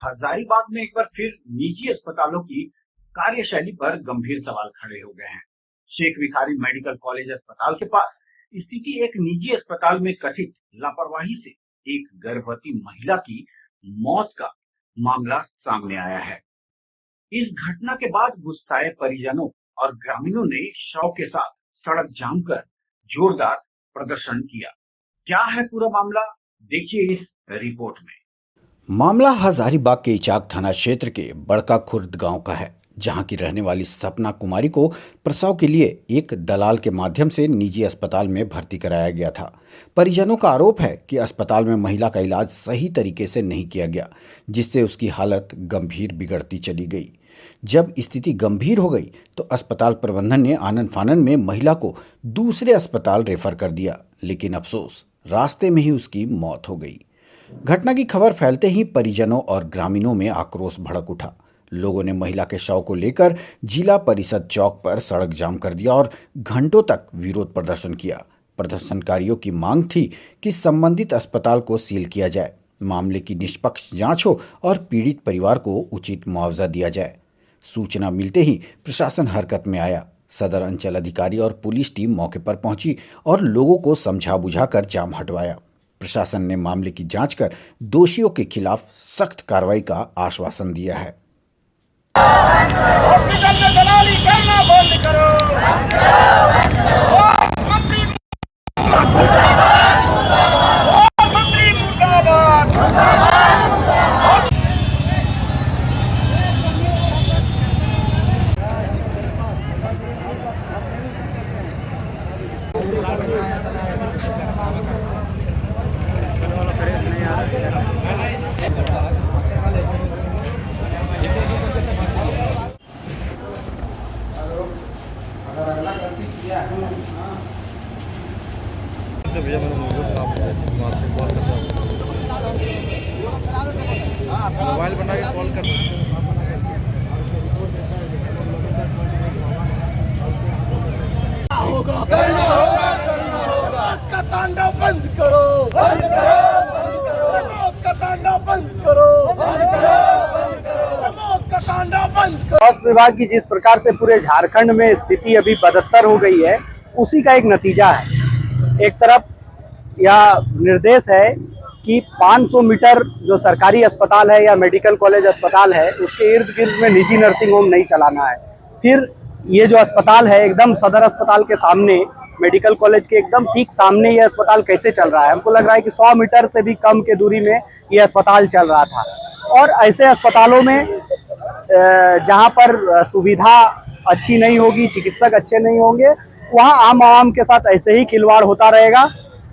हजारीबाग में एक बार फिर निजी अस्पतालों की कार्यशैली पर गंभीर सवाल खड़े हो गए हैं। शेख भिखारी मेडिकल कॉलेज अस्पताल के पास स्थिति एक निजी अस्पताल में कथित लापरवाही से एक गर्भवती महिला की मौत का मामला सामने आया है। इस घटना के बाद गुस्साए परिजनों और ग्रामीणों ने शव के साथ सड़क जाम कर जोरदार प्रदर्शन किया। क्या है पूरा मामला, देखिए इस रिपोर्ट में। मामला हजारीबाग के इचाक थाना क्षेत्र के बड़का खुर्द गांव का है, जहां की रहने वाली सपना कुमारी को प्रसव के लिए एक दलाल के माध्यम से निजी अस्पताल में भर्ती कराया गया था। परिजनों का आरोप है कि अस्पताल में महिला का इलाज सही तरीके से नहीं किया गया, जिससे उसकी हालत गंभीर बिगड़ती चली गई। जब स्थिति गंभीर हो गई तो अस्पताल प्रबंधन ने आनन फानन में महिला को दूसरे अस्पताल रेफर कर दिया, लेकिन अफसोस रास्ते में ही उसकी मौत हो गई। घटना की खबर फैलते ही परिजनों और ग्रामीणों में आक्रोश भड़क उठा। लोगों ने महिला के शव को लेकर जिला परिषद चौक पर सड़क जाम कर दिया और घंटों तक विरोध प्रदर्शन किया। प्रदर्शनकारियों की मांग थी कि संबंधित अस्पताल को सील किया जाए, मामले की निष्पक्ष जांच हो और पीड़ित परिवार को उचित मुआवजा दिया जाए। सूचना मिलते ही प्रशासन हरकत में आया। सदर अंचल अधिकारी और पुलिस टीम मौके पर पहुंची और लोगों को समझा बुझाकर जाम हटवाया। प्रशासन ने मामले की जांच कर दोषियों के खिलाफ सख्त कार्रवाई का आश्वासन दिया है। हॉस्पिटल में दलाली करना बंद करो। मंत्री मुर्दाबाद। भैया मैंने मोबाइल बना के कॉल कर करना होगा। का तांडव बंद करो, बंद करो, बंद करो। मौत का तांडव बंद करो, बंद करो, बंद करो। मौत का तांडव बंद करो। स्वास्थ्य विभाग की जिस प्रकार से पूरे झारखंड में स्थिति अभी बदतर हो गई है, उसी का एक नतीजा है। एक तरफ यह निर्देश है कि 500 मीटर जो सरकारी अस्पताल है या मेडिकल कॉलेज अस्पताल है, उसके इर्द गिर्द में निजी नर्सिंग होम नहीं चलाना है। फिर ये जो अस्पताल है एकदम सदर अस्पताल के सामने, मेडिकल कॉलेज के एकदम ठीक सामने ये अस्पताल कैसे चल रहा है। हमको लग रहा है कि 100 मीटर से भी कम के दूरी में ये अस्पताल चल रहा था। और ऐसे अस्पतालों में जहाँ पर सुविधा अच्छी नहीं होगी, चिकित्सक अच्छे नहीं होंगे, वहाँ आम आवाम के साथ ऐसे ही खिलवाड़ होता रहेगा।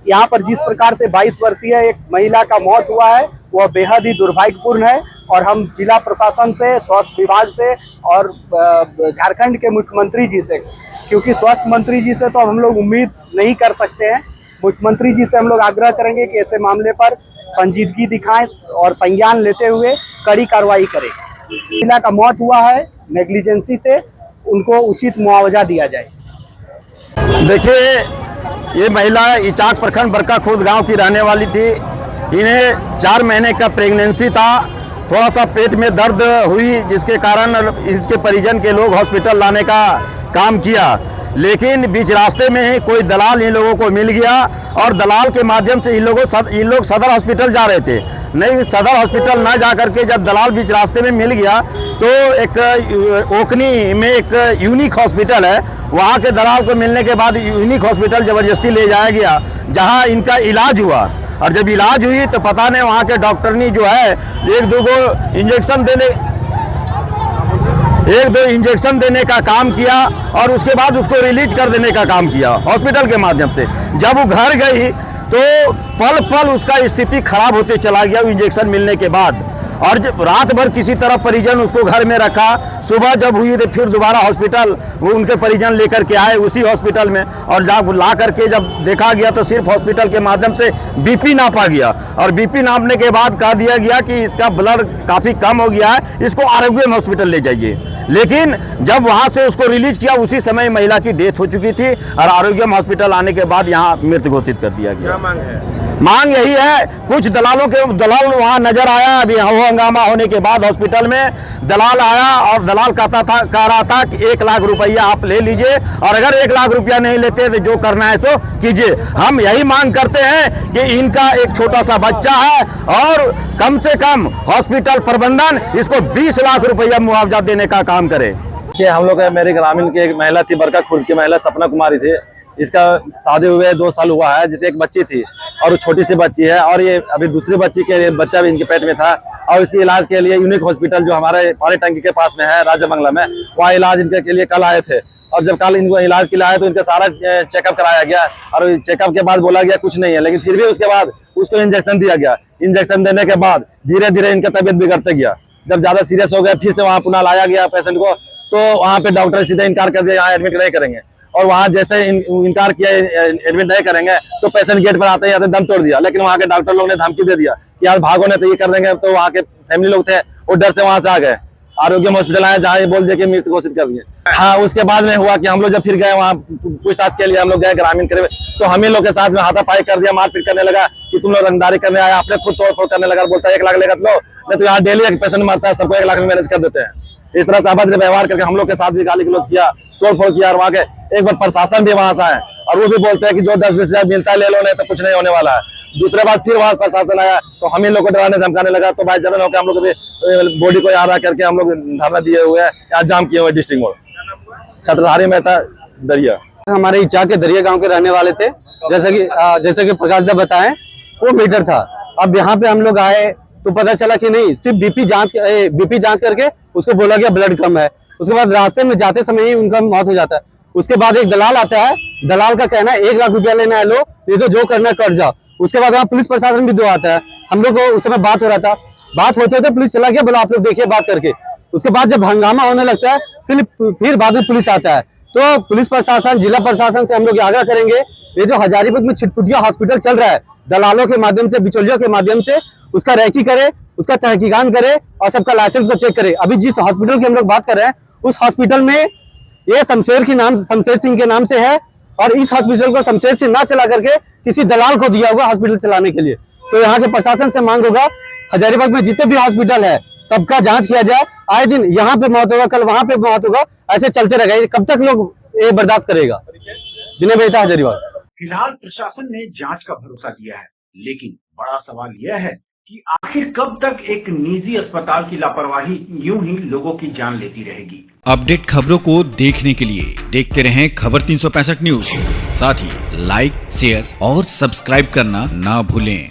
यहाँ पर जिस प्रकार से 22 वर्षीय एक महिला का मौत हुआ है, वह बेहद ही दुर्भाग्यपूर्ण है। और हम जिला प्रशासन से, स्वास्थ्य विभाग से और झारखंड के मुख्यमंत्री जी से, क्योंकि स्वास्थ्य मंत्री जी से तो हम लोग उम्मीद नहीं कर सकते हैं, मुख्यमंत्री जी से हम लोग आग्रह करेंगे कि ऐसे मामले पर संजीदगी दिखाएं और संज्ञान लेते हुए कड़ी कार्रवाई करें। महिला का मौत हुआ है नेग्लिजेंसी से, उनको उचित मुआवजा दिया जाए। देखिए, ये महिला इचाक प्रखंड बड़का खुर्द गांव की रहने वाली थी। इन्हें 4 महीने का प्रेगनेंसी था। थोड़ा सा पेट में दर्द हुई, जिसके कारण इसके परिजन के लोग हॉस्पिटल लाने का काम किया, लेकिन बीच रास्ते में ही कोई दलाल इन लोगों को मिल गया और दलाल के माध्यम से इन लोग सदर हॉस्पिटल जा रहे थे। नहीं, सदर हॉस्पिटल ना जा करके जब दलाल बीच रास्ते में मिल गया तो एक ओखनी में एक यूनिक हॉस्पिटल है, वहाँ के दलाल को मिलने के बाद यूनिक हॉस्पिटल ज़बरदस्ती ले जाया गया, जहाँ इनका इलाज हुआ। और जब इलाज हुई तो पता नहीं वहाँ के डॉक्टरनी जो है एक दो इंजेक्शन देने का काम किया और उसके बाद उसको रिलीज कर देने का काम किया हॉस्पिटल के माध्यम से। जब वो घर गई तो पल पल उसका स्थिति खराब होते चला गया इंजेक्शन मिलने के बाद। और जब रात भर किसी तरह परिजन उसको घर में रखा, सुबह जब हुई तो फिर दोबारा हॉस्पिटल वो उनके परिजन लेकर के आए उसी हॉस्पिटल में, और जब ला करके जब देखा गया तो सिर्फ हॉस्पिटल के माध्यम से बीपी नापा गया और बीपी नापने के बाद कह दिया गया कि इसका ब्लड काफ़ी कम हो गया है, इसको आरोग्यम हॉस्पिटल ले जाइए। लेकिन जब वहाँ से उसको रिलीज किया उसी समय महिला की डेथ हो चुकी थी और आरोग्यम हॉस्पिटल आने के बाद यहाँ मृत घोषित कर दिया गया। क्या मांग है? मांग यही है, कुछ दलाल वहां नजर आया, अभी हंगामा होने के बाद हॉस्पिटल में दलाल आया और दलाल कह रहा था कि 1 लाख रुपया आप ले लीजिए और अगर 1 लाख रुपया नहीं लेते तो जो करना है सो कीजिए। हम यही मांग करते हैं कि इनका एक छोटा सा बच्चा है और कम से कम हॉस्पिटल प्रबंधन इसको 20 लाख रुपया मुआवजा देने का काम करे। कि हम लोग मेरे ग्रामीण की एक महिला थी, बरका खुर्द की महिला सपना कुमारी थी। इसका शादी हुए 2 साल हुआ है, जिसे एक बच्ची थी और छोटी सी बच्ची है और ये अभी दूसरी बच्ची के बच्चा भी इनके पेट में था और इसके इलाज के लिए यूनिक हॉस्पिटल जो हमारे पानी टंकी के पास में है राजा बंगला में, वहाँ इलाज इनके के लिए कल आए थे। और जब कल इनको इलाज के लिए आए तो इनका सारा चेकअप कराया गया और चेकअप के बाद बोला गया कुछ नहीं है, लेकिन फिर भी उसके बाद उसको इंजेक्शन दिया गया। इंजेक्शन देने के बाद धीरे धीरे इनका तबीयत बिगड़ते गया। जब ज्यादा सीरियस हो गया फिर से वहाँ पुनः लाया गया पेशेंट को, तो वहाँ पे डॉक्टर सीधे इनकार कर दिया, यहाँ एडमिट नहीं करेंगे। और वहाँ जैसे इनकार किया एडमिट नहीं करेंगे तो पेशेंट गेट पर आते ही दम तोड़ दिया। लेकिन वहाँ के डॉक्टर लोग ने धमकी दे दिया कि यार भागो नहीं तो ये कर देंगे। तो वहाँ के फैमिली लोग थे वो डर से वहाँ से आ गए, आरोग्य हॉस्पिटल आए जहाँ ये बोल दिया कि मृत घोषित कर दिए। हाँ, उसके बाद में हुआ कि हम लोग जब फिर गए वहाँ पूछताछ के लिए, हम लोग गए ग्रामीण करे तो हम ही लोग के साथ में हाथापाई कर दिया, मारपीट करने लगा कि तुम लोग रंगदारी करने आया, अपने खुद तोड़ फोड़ करने लगा, बोलता है 1 लाख लेगा लो, नहीं तो यहाँ डेली एक पेशेंट मरता है, सबको 1 लाख में मैनेज कर देते हैं। इस तरह से अभद्र व्यवहार करके हम लोग के साथ भी गाली गलौज किया, तोड़ फोड़ किया। और वहाँ के एक बार प्रशासन भी वहां से आए और वो भी बोलते हैं कि जो 10-20 हजार मिलता है ले लो, नहीं तो कुछ नहीं होने वाला है। दूसरे बार फिर वहां प्रशासन आया तो हम ही लोग को डराने धमकाने लगा। तो भाई जलन होकर हम लोग भी बॉडी को यहाँ करके हम लोग धरना दिए हुए हैं, यहाँ जाम किए हुए डिस्ट्रिक्ट मोड़ छत्रधारी मेहता दरिया। हमारे इचा के दरिया गांव के रहने वाले थे, जैसे कि प्रकाश दा बताएं वो मीटर था। अब यहाँ पे हम लोग आए तो पता चला कि नहीं, सिर्फ बीपी जांच करके उसको बोला गया ब्लड कम है। उसके बाद रास्ते में जाते समय ही उनका मौत हो जाता है। उसके बाद एक दलाल आता है, दलाल का कहना है 1 लाख रुपया लेना है लो, नहीं तो जो करना कर जाओ। उसके बाद वहाँ पुलिस प्रशासन भी 2 आता है। हम लोग को उस समय बात हो रहा था, बात होते होते पुलिस चला गया, बोला आप लोग देखिए बात करके। उसके बाद जब हंगामा होने लगता है फिर बाद में पुलिस आता है। तो पुलिस प्रशासन, जिला प्रशासन से हम लोग आग्रह करेंगे, ये जो हजारीबाग में छिटपुटिया हॉस्पिटल चल रहा है दलालों के माध्यम से, बिचौलियों के माध्यम से, उसका रैकी करे, उसका तहकीकात करे और सबका लाइसेंस को चेक करे। अभी जिस हॉस्पिटल की हम लोग बात कर रहे हैं उस हॉस्पिटल में ये शमशेर सिंह के नाम से है और इस हॉस्पिटल को शमशेर सिंह ना चला करके किसी दलाल को दिया हुआ हॉस्पिटल चलाने के लिए। तो यहाँ के प्रशासन से मांग होगा, हजारीबाग में जितने भी हॉस्पिटल है सबका जांच किया जाए। आए दिन यहाँ पे मौत होगा, कल वहां पे मौत होगा, ऐसे चलते रहेगा। कब तक लोग ये बर्दाश्त करेगा? विनय मेहता, हजारीबाग। फिलहाल प्रशासन ने जांच का भरोसा दिया है, लेकिन बड़ा सवाल यह है कि आखिर कब तक एक निजी अस्पताल की लापरवाही यूं ही लोगों की जान लेती रहेगी। अपडेट खबरों को देखने के लिए देखते रहें खबर 365 न्यूज। साथ ही लाइक, शेयर और सब्सक्राइब करना ना भूलें।